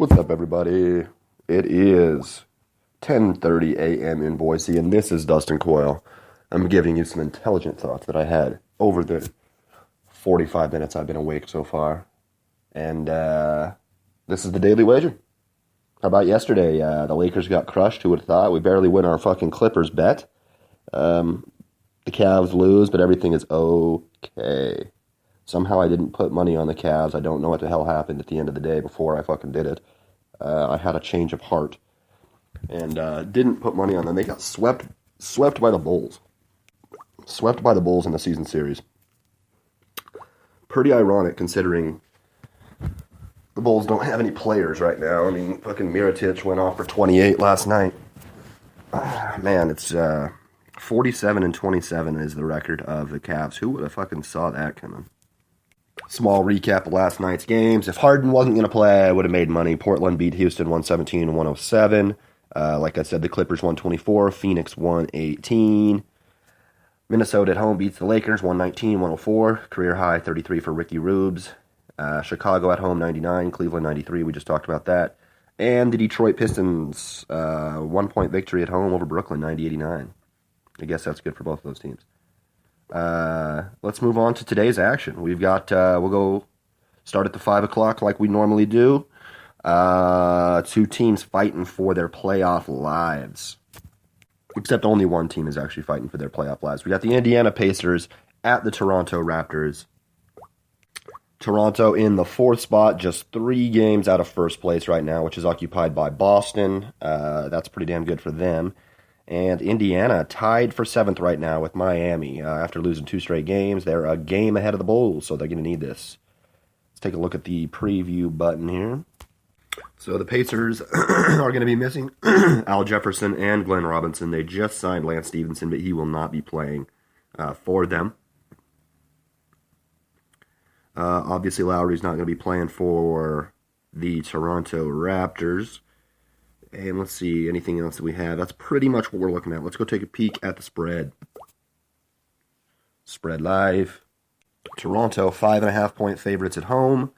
What's up, everybody? It is 10:30 a.m. in Boise, and this is Dustin Coyle. I'm giving you some intelligent thoughts that I had over the 45 minutes I've been awake so far. And this is the Daily Wager. How about yesterday? The Lakers got crushed. Who would have thought? We barely win our fucking Clippers bet. The Cavs lose, but everything is okay. Somehow I didn't put money on the Cavs. I don't know what the hell happened at the end of the day before I fucking did it. I had a change of heart and didn't put money on them. They got swept by the Bulls. Swept by the Bulls in the season series. Pretty ironic considering the Bulls don't have any players right now. I mean, fucking Mirotic went off for 28 last night. Man, it's 47-27 is the record of the Cavs. Who would have fucking saw that coming? Small recap of last night's games. If Harden wasn't going to play, I would have made money. Portland beat Houston 117-107. Like I said, the Clippers 124. Phoenix 118. Minnesota at home beats the Lakers 119-104. Career high 33 for Ricky Rubes. Chicago at home 99. Cleveland 93. We just talked about that. And the Detroit Pistons 1-point victory at home over Brooklyn 90-89. I guess that's good for both of those teams. Let's move on to today's action. We've got, we'll go start at the 5 o'clock like we normally do. Two teams fighting for their playoff lives. Except only one team is actually fighting for their playoff lives. We got the Indiana Pacers at the Toronto Raptors. Toronto in the 4th spot, just 3 games out of first place right now, which is occupied by Boston. That's pretty damn good for them. And Indiana tied for 7th right now with Miami. After losing 2 straight games, they're a game ahead of the Bulls, so they're going to need this. Let's take a look at the preview button here. So the Pacers are going to be missing Al Jefferson and Glenn Robinson. They just signed Lance Stevenson, but he will not be playing for them. Obviously, Lowry's not going to be playing for the Toronto Raptors. And let's see, anything else that we have. That's pretty much what we're looking at. Let's go take a peek at the spread. Spread live. Toronto, 5.5-point favorites at home.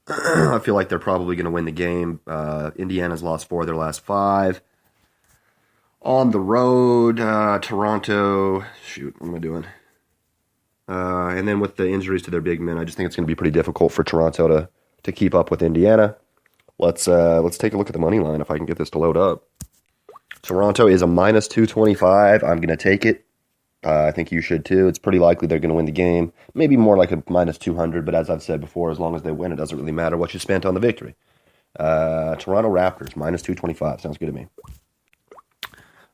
I feel like they're probably going to win the game. Indiana's lost 4 of their last 5. On the road, Toronto, what am I doing? And then with the injuries to their big men, I just think it's going to be pretty difficult for Toronto to keep up with Indiana. Let's take a look at the money line if I can get this to load up. Toronto is a -225. I'm going to take it. I think you should too. It's pretty likely they're going to win the game. Maybe more like a -200, but as I've said before, as long as they win, it doesn't really matter what you spent on the victory. Toronto Raptors, -225. Sounds good to me.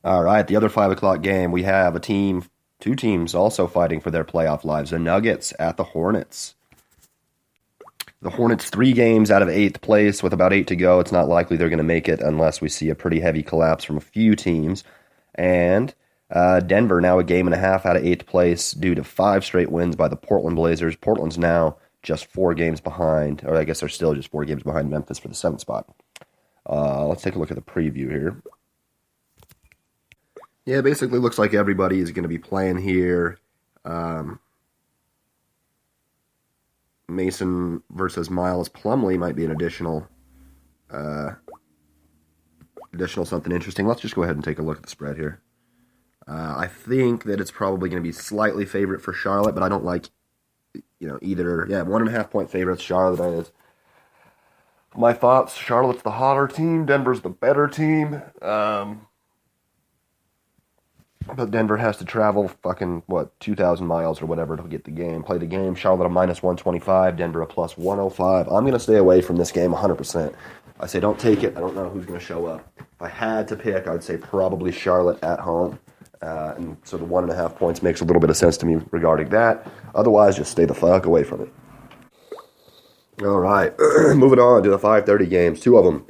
All right, the other 5 o'clock game, we have two teams also fighting for their playoff lives. The Nuggets at the Hornets. The Hornets 3 games out of 8th place with about 8 to go. It's not likely they're going to make it unless we see a pretty heavy collapse from a few teams. And Denver now a game and a half out of 8th place due to 5 straight wins by the Portland Blazers. Portland's now just 4 games behind, or I guess they're still just 4 games behind Memphis for the 7th spot. Let's take a look at the preview here. Yeah, it basically looks like everybody is going to be playing here. Mason versus Miles Plumlee might be an additional something interesting. Let's just go ahead and take a look at the spread here. I think that it's probably going to be slightly favorite for Charlotte, but I don't like, either. Yeah, 1.5-point favorites. Charlotte is. My thoughts: Charlotte's the hotter team. Denver's the better team. But Denver has to travel 2,000 miles or whatever to get the game, play the game. Charlotte a -125, Denver a +105. I'm going to stay away from this game 100%. I say don't take it. I don't know who's going to show up. If I had to pick, I'd say probably Charlotte at home. And so the 1.5 points makes a little bit of sense to me regarding that. Otherwise, just stay the fuck away from it. All right, moving on to the 5:30 games. 2 of them.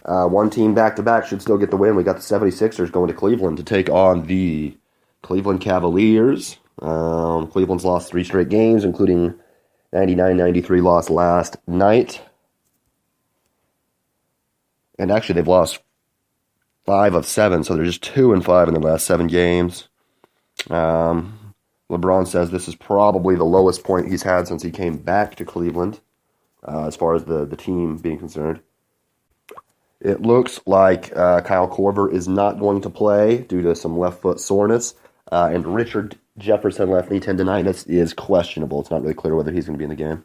One team back-to-back should still get the win. We got the 76ers going to Cleveland to take on the Cleveland Cavaliers. Cleveland's lost 3 straight games, including 99-93 loss last night. And actually, they've lost 5 of 7, so they're just 2-5 in their last 7 games. LeBron says this is probably the lowest point he's had since he came back to Cleveland, as far as the team being concerned. It looks like Kyle Korver is not going to play due to some left foot soreness, and Richard Jefferson left knee tendonitis is questionable. It's not really clear whether he's going to be in the game.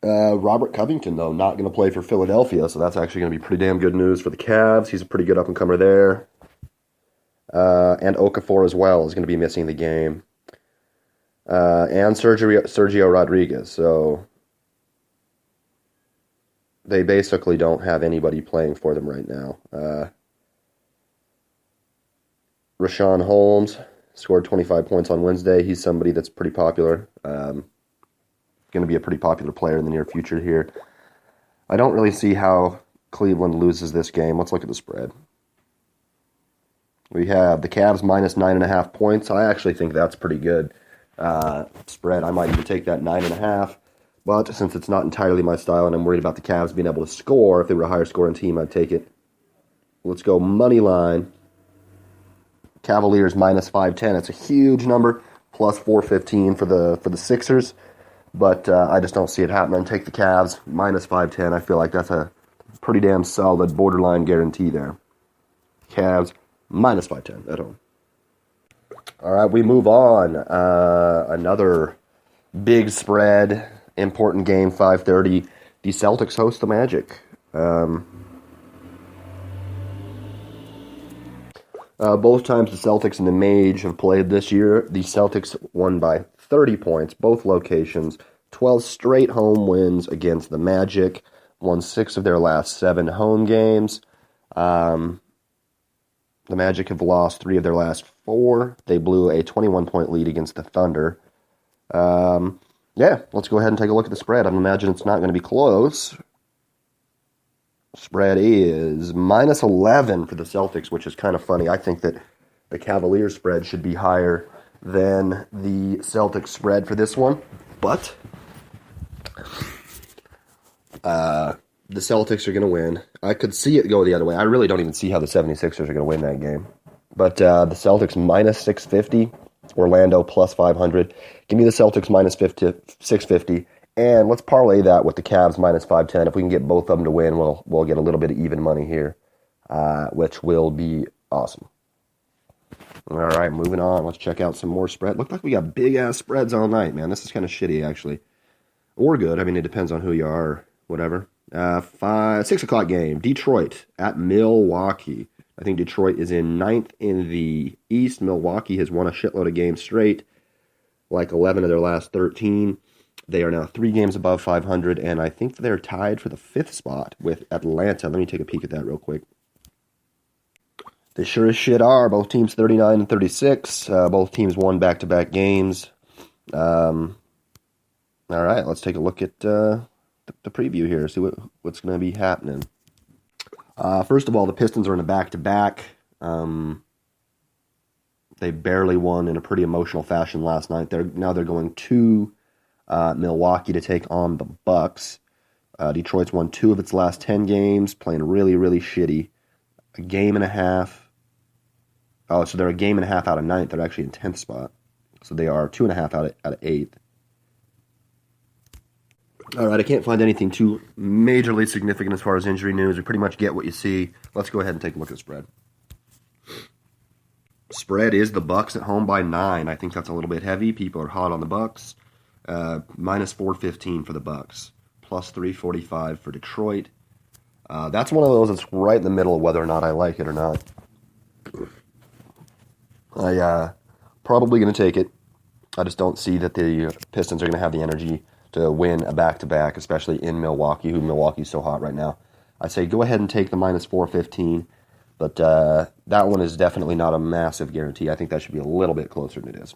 Robert Covington, though, not going to play for Philadelphia, so that's actually going to be pretty damn good news for the Cavs. He's a pretty good up-and-comer there. And Okafor as well is going to be missing the game. And Sergio Rodriguez, so they basically don't have anybody playing for them right now. Rashawn Holmes scored 25 points on Wednesday. He's somebody that's pretty popular. Going to be a pretty popular player in the near future here. I don't really see how Cleveland loses this game. Let's look at the spread. We have the Cavs minus 9.5 points. I actually think that's pretty good spread. I might even take that 9.5. But since it's not entirely my style and I'm worried about the Cavs being able to score, if they were a higher scoring team, I'd take it. Let's go money line. Cavaliers minus 510. It's a huge number. Plus 415 for the Sixers. But I just don't see it happening. Take the Cavs minus 510. I feel like that's a pretty damn solid borderline guarantee there. Cavs minus 510 at home. All right, we move on. Another big spread, important game, 5:30. The Celtics host the Magic. Both times the Celtics and the Mage have played this year, the Celtics won by 30 points, both locations. 12 straight home wins against the Magic. Won 6 of their last 7 home games. The Magic have lost 3 of their last 4. They blew a 21-point lead against the Thunder. Let's go ahead and take a look at the spread. I imagine it's not going to be close. Spread is minus 11 for the Celtics, which is kind of funny. I think that the Cavaliers spread should be higher than the Celtics spread for this one. But the Celtics are going to win. I could see it go the other way. I really don't even see how the 76ers are going to win that game. But the Celtics minus 650, Orlando plus 500. Give me the Celtics minus 650. And let's parlay that with the Cavs minus 510. If we can get both of them to win, we'll get a little bit of even money here, which will be awesome. All right, moving on. Let's check out some more spread. Looked like we got big-ass spreads all night, man. This is kind of shitty, actually. Or good. I mean, it depends on who you are or whatever. 6 o'clock game. Detroit at Milwaukee. I think Detroit is in 9th in the East. Milwaukee has won a shitload of games straight, like 11 of their last 13. They are now 3 games above 500, and I think they're tied for the 5th spot with Atlanta. Let me take a peek at that real quick. They sure as shit are. Both teams 39 and 36. Both teams won back-to-back games. All right, let's take a look at the preview here, see what's going to be happening. First of all, the Pistons are in a back-to-back. They barely won in a pretty emotional fashion last night. They're going to Milwaukee to take on the Bucks. Detroit's won 2 of its last 10 games, playing really, really shitty. A game and a half. Oh, so they're a game and a half out of 9th. They're actually in 10th spot. So they are 2.5 out of 8th. All right, I can't find anything too majorly significant as far as injury news. We pretty much get what you see. Let's go ahead and take a look at the spread. Spread is the Bucks at home by 9. I think that's a little bit heavy. People are hot on the Bucks. Minus 415 for the Bucks. Plus 345 for Detroit. That's one of those that's right in the middle of whether or not I like it or not. I probably going to take it. I just don't see that the Pistons are going to have the energy to win a back-to-back, especially in Milwaukee, Milwaukee's so hot right now. I say go ahead and take the minus 415, but that one is definitely not a massive guarantee. I think that should be a little bit closer than it is.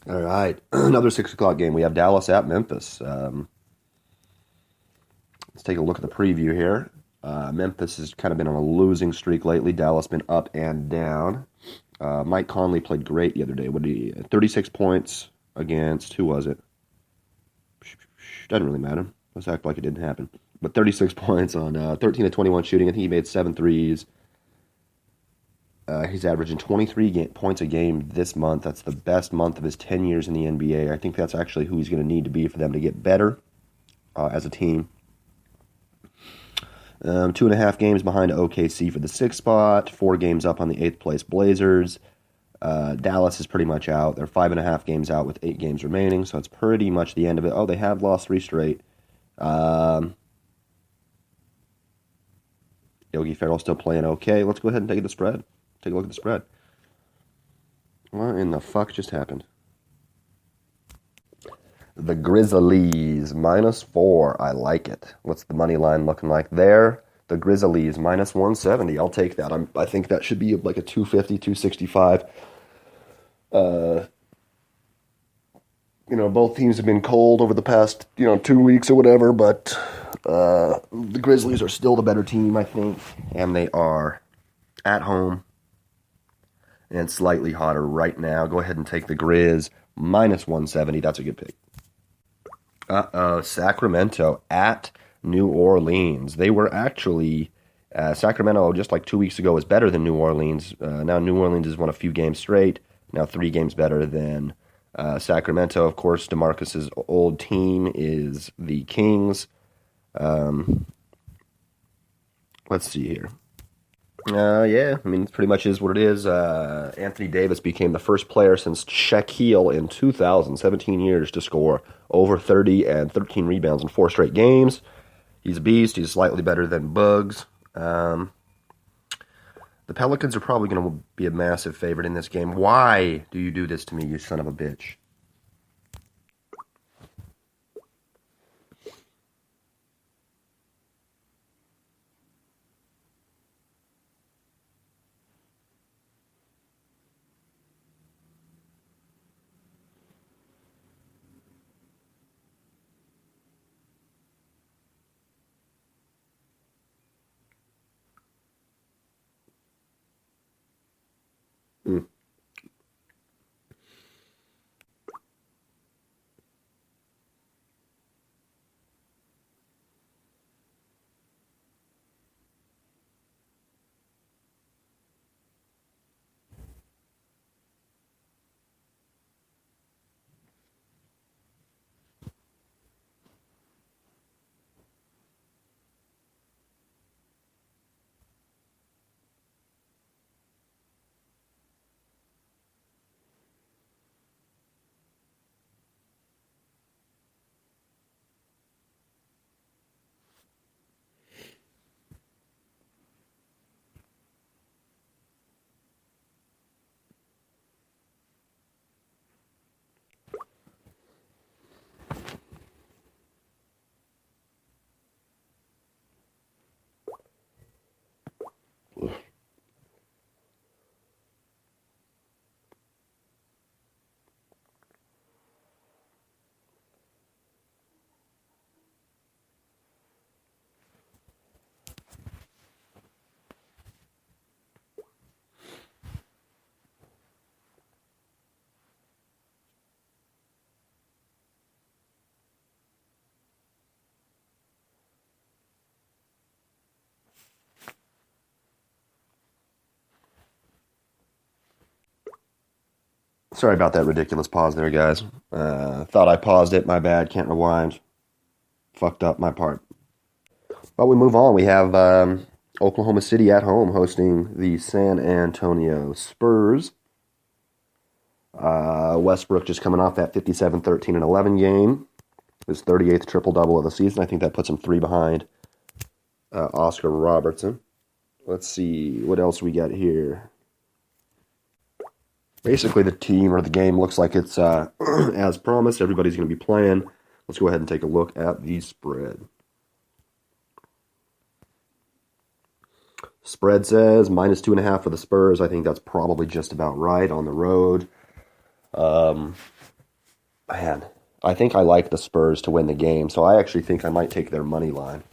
All right, another 6 o'clock game. We have Dallas at Memphis. Let's take a look at the preview here. Memphis has kind of been on a losing streak lately. Dallas been up and down. Mike Conley played great the other day. 36 points against, who was it? Doesn't really matter. Let's act like it didn't happen. But 36 points on 13 of 21 shooting. I think he made 7 threes. He's averaging 23 points a game this month. That's the best month of his 10 years in the NBA. I think that's actually who he's going to need to be for them to get better. as a team. 2.5 games behind OKC for the 6th spot, 4 games up on the 8th place Blazers. Dallas is pretty much out. They're 5.5 games out with 8 games remaining, so it's pretty much the end of it. Oh, they have lost 3 straight. Yogi Ferrell still playing okay. Let's go ahead and take the spread. Take a look at the spread. What in the fuck just happened? The Grizzlies, -4. I like it. What's the money line looking like there? The Grizzlies, -170. I'll take that. I think that should be like a 250, 265. Both teams have been cold over the past, 2 weeks or whatever, but the Grizzlies are still the better team, I think. And they are at home and slightly hotter right now. Go ahead and take the Grizz, -170. That's a good pick. Sacramento at New Orleans. They were actually, Sacramento just like 2 weeks ago was better than New Orleans. Now New Orleans has won a few games straight. Now 3 games better than Sacramento. Of course, DeMarcus's old team is the Kings. Let's see here. It pretty much is what it is. Anthony Davis became the first player since Shaquille in 2017 years to score over 30 and 13 rebounds in 4 straight games. He's a beast. He's slightly better than Bugs. The Pelicans are probably going to be a massive favorite in this game. Why do you do this to me, you son of a bitch? Hmm. Sorry about that ridiculous pause there, guys. Thought I paused it. My bad. Can't rewind. Fucked up my part. But we move on. We have Oklahoma City at home hosting the San Antonio Spurs. Westbrook just coming off that 57, 13, and 11 game. His 38th triple-double of the season. I think that puts him 3 behind Oscar Robertson. Let's see what else we got here. Basically, the team or the game looks like it's as promised. Everybody's going to be playing. Let's go ahead and take a look at the spread. Spread says -2.5 for the Spurs. I think that's probably just about right on the road. I think I like the Spurs to win the game, so I actually think I might take their money line.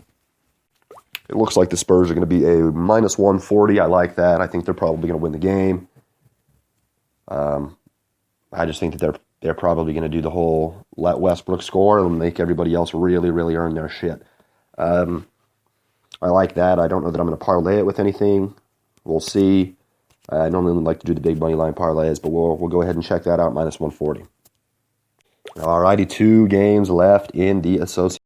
It looks like the Spurs are going to be a -140. I like that. I think they're probably going to win the game. I just think that they're probably going to do the whole let Westbrook score and make everybody else really, really earn their shit. I like that. I don't know that I'm going to parlay it with anything. We'll see. I normally like to do the big money line parlays, but we'll go ahead and check that out, -140. Alrighty, 2 games left in the association.